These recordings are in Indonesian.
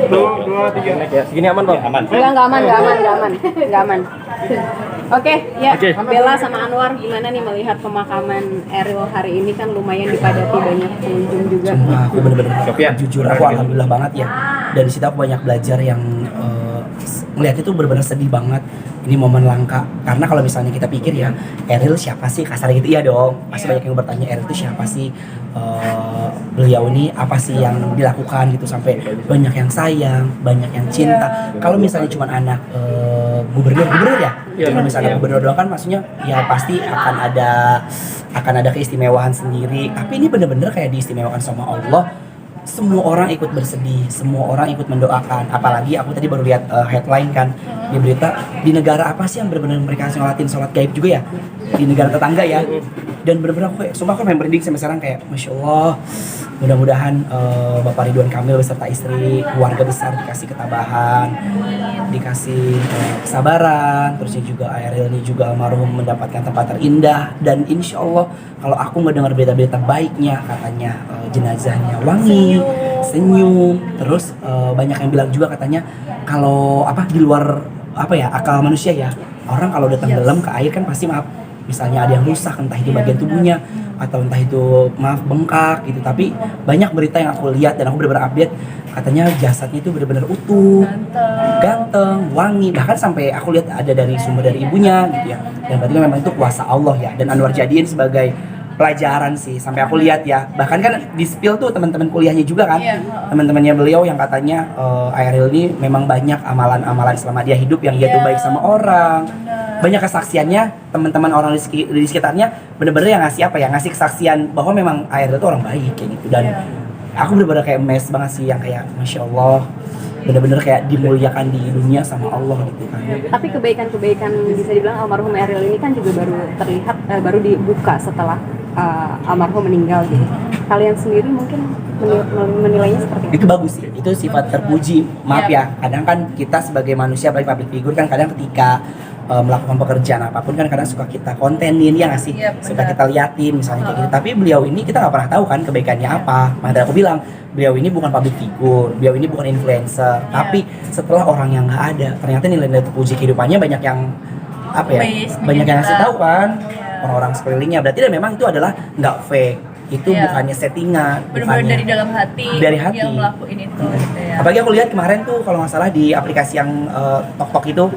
Dua, tiga. Ya, segini aman bang? Aman. Enggak aman. Oke, ya. Bella sama Anwar, gimana nih melihat pemakaman Eril hari ini, kan lumayan dipadati banyak pengunjung juga. Sumpah, aku bener-bener Sofian. jujur, aku alhamdulillah banget ya. Dan di situ aku banyak belajar yang melihat itu benar-benar sedih banget. Ini momen langka, karena kalau misalnya kita pikir ya, Eril siapa sih, kasar gitu, iya dong. Pasti banyak yang bertanya, Eril itu siapa sih, beliau ini apa sih yang dilakukan gitu, sampai banyak yang sayang, banyak yang cinta. Kalau misalnya cuma anak gubernur ya, kalau misalnya gubernur doang kan maksudnya ya pasti akan ada keistimewaan sendiri. Tapi ini bener-bener kayak diistimewakan sama Allah. Semua orang ikut bersedih, semua orang ikut mendoakan. Apalagi aku tadi baru lihat headline kan di berita, di negara apa sih yang benar-benar mereka sholatin sholat gaib juga ya, di negara tetangga ya. Dan benar-benar aku kayak, sumpah aku main merinding sampai sekarang kayak, masya Allah. Mudah-mudahan Bapak Ridwan Kamil beserta istri, keluarga besar dikasih ketabahan, dikasih kesabaran. Terusnya juga Eril ini juga almarhum mendapatkan tempat terindah. Dan insya Allah kalau aku ngedengar berita-berita baiknya, katanya jenazahnya wangi, senyum. Terus banyak yang bilang juga katanya kalau di luar akal manusia ya, orang kalau udah tenggelam ke air kan pasti maaf, misalnya ada yang rusak, entah itu bagian tubuhnya atau entah itu bengkak gitu. Tapi banyak berita yang aku lihat dan aku benar-benar update, katanya jasadnya itu benar-benar utuh, ganteng, wangi. Bahkan sampai aku lihat ada dari sumber dari ibunya gitu ya. Dan berarti memang itu kuasa Allah ya. Dan Anwar jadiin sebagai pelajaran sih, sampai aku lihat ya. Bahkan kan di spill tuh teman-teman kuliahnya juga kan, teman-temannya beliau yang katanya Eril ini memang banyak amalan-amalan selama dia hidup yang dia tuh baik sama orang. Banyak kesaksiannya, teman-teman orang di sekitarnya bener-bener yang ngasih kesaksian bahwa memang Eril itu orang baik kayak gitu. Dan aku bener-bener kayak amazed banget sih, yang kayak masya Allah, bener-bener kayak dimuliakan di dunia sama Allah gitu kan. Tapi kebaikan-kebaikan bisa dibilang almarhum Eril ini kan juga baru terlihat, baru dibuka setelah almarhum meninggal gitu. Kalian sendiri mungkin menilainya seperti apa? Itu bagus sih, itu sifat terpuji. Maaf ya, kadang kan kita sebagai manusia, apalagi public figure kan kadang ketika melakukan pekerjaan apapun kan kadang suka kita kontenin ya nggak sih, suka kita liatin misalnya kayak gitu. Tapi beliau ini kita nggak pernah tahu kan kebaikannya apa. Makanya aku bilang beliau ini bukan public figure, beliau ini bukan influencer. Tapi setelah orang yang nggak ada, ternyata nilai-nilai terpuji kehidupannya banyak yang banyak yang ngasih tahu kan orang-orang sekelilingnya. Berarti dan memang itu adalah nggak fake, itu bukannya settingan, benar-benar dari dalam hati, yang melakukan itu gitu ya. Apalagi aku lihat kemarin tuh kalau nggak salah di aplikasi yang Tok itu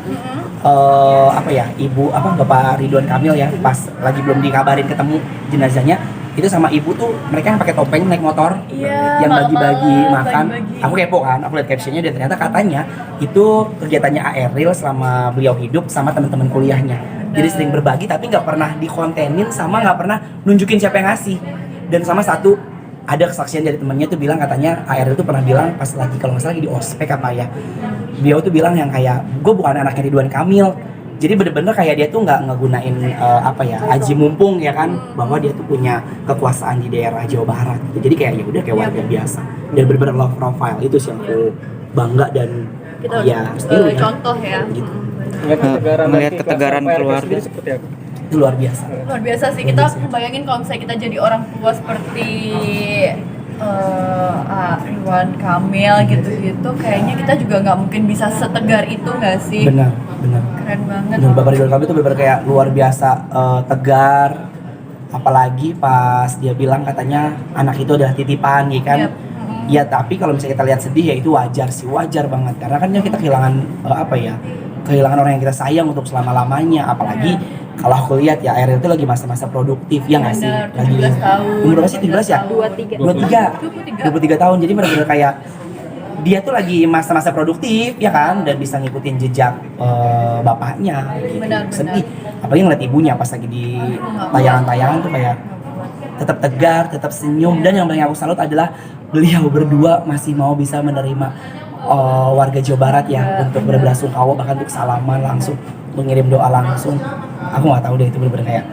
ibu Bapak Ridwan Kamil ya, pas lagi belum dikabarin ketemu jenazahnya, itu sama ibu tuh mereka yang pakai topeng naik motor, yang bagi-bagi makan. Aku kepo kan, aku lihat captionnya dan ternyata katanya itu kegiatannya Eril selama beliau hidup sama teman-teman kuliahnya. Jadi sering berbagi tapi nggak pernah dikontenin sama nggak pernah nunjukin siapa yang ngasih. Dan sama satu ada kesaksian dari temennya tuh bilang katanya Eril tuh pernah bilang pas lagi kalau nggak salah lagi di ospek beliau tuh bilang yang kayak gue bukan anaknya Ridwan Kamil. Jadi bener-bener kayak dia tuh nggak ngegunain aji mumpung ya kan, bahwa dia tuh punya kekuasaan di daerah Jawa Barat gitu. Jadi kayak ya udah kayak warga biasa dan bener-bener low profile. Itu sih yang aku bangga dan kita contoh ya gitu. Melihat ketegaran keluarga seperti apa? Itu luar biasa. Luar biasa sih. Kita bayangin kalau misalnya kita jadi orang tua seperti Ridwan Kamil gitu-gitu, kayaknya kita juga nggak mungkin bisa setegar itu nggak sih? Benar. Keren banget. Benar, Bapak Ridwan Kamil itu benar kayak luar biasa tegar. Apalagi pas dia bilang katanya anak itu adalah titipan ya kan. Ya tapi kalau misalnya kita lihat sedih ya itu wajar banget, karena kan kita kehilangan kehilangan orang yang kita sayang untuk selama-lamanya. Apalagi kalau aku lihat ya Eril itu lagi masa-masa produktif ya nggak sih, lagi 17 tahun. umur berapa sih, 17 ya? 23 tahun. Jadi benar-benar kayak dia tuh lagi masa-masa produktif ya kan, dan bisa ngikutin jejak bapaknya gitu. Sedih apalagi ngeliat ibunya pas lagi di tayangan-tayangan tuh kayak tetap tegar, tetap senyum. Dan yang paling aku salut adalah beliau berdua masih mau bisa menerima warga Jawa Barat ya untuk berbelasungkawa, bahkan untuk salaman langsung, mengirim doa langsung. Aku nggak tahu deh, itu bener-bener kayak.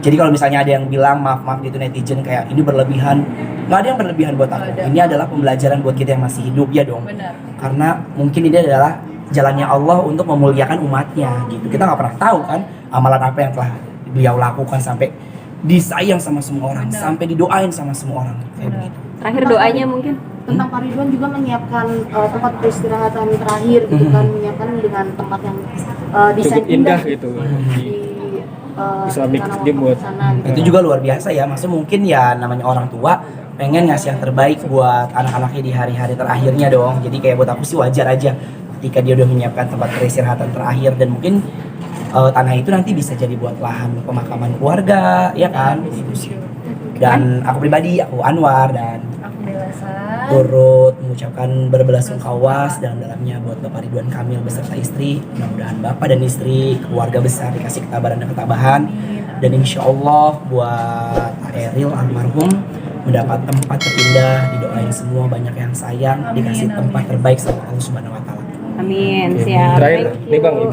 Jadi kalau misalnya ada yang bilang maaf gitu netizen kayak ini berlebihan, nggak ada yang berlebihan buat aku. Ini adalah pembelajaran buat kita yang masih hidup ya dong. Karena mungkin ini adalah jalannya Allah untuk memuliakan umatnya gitu. Kita nggak pernah tahu kan amalan apa yang telah beliau lakukan sampai disayang sama semua orang, sampai didoain sama semua orang kayak begitu. Terakhir doanya mungkin tentang Pak Ridwan juga menyiapkan tempat peristirahatan terakhir gitu kan, menyiapkan dengan tempat yang desain Cukup indah gitu. di Islamic Tanah dia buat. Wakaf sana, gitu. Itu juga luar biasa ya, maksudnya mungkin ya namanya orang tua pengen ngasih yang terbaik buat anak-anaknya di hari-hari terakhirnya dong. Jadi kayak buat aku sih wajar aja ketika dia udah menyiapkan tempat peristirahatan terakhir, dan mungkin tanah itu nanti bisa jadi buat lahan pemakaman keluarga, ya kan? Gitu sih. Dan aku pribadi, aku Anwar, dan Aku Melasa. turut mengucapkan berbelasungkawa sedalam-dalamnya buat Bapak Ridwan Kamil beserta istri. Mudah-mudahan Bapak dan istri, keluarga besar dikasih ketabahan dan ketabahan. Dan insya Allah buat Eril almarhum mendapat tempat terindah, didoain semua banyak yang sayang, dikasih tempat terbaik sama Allah Subhanahu Wa Taala. Amin. Oke. Siap. Terakhir Thank nih Bang, you.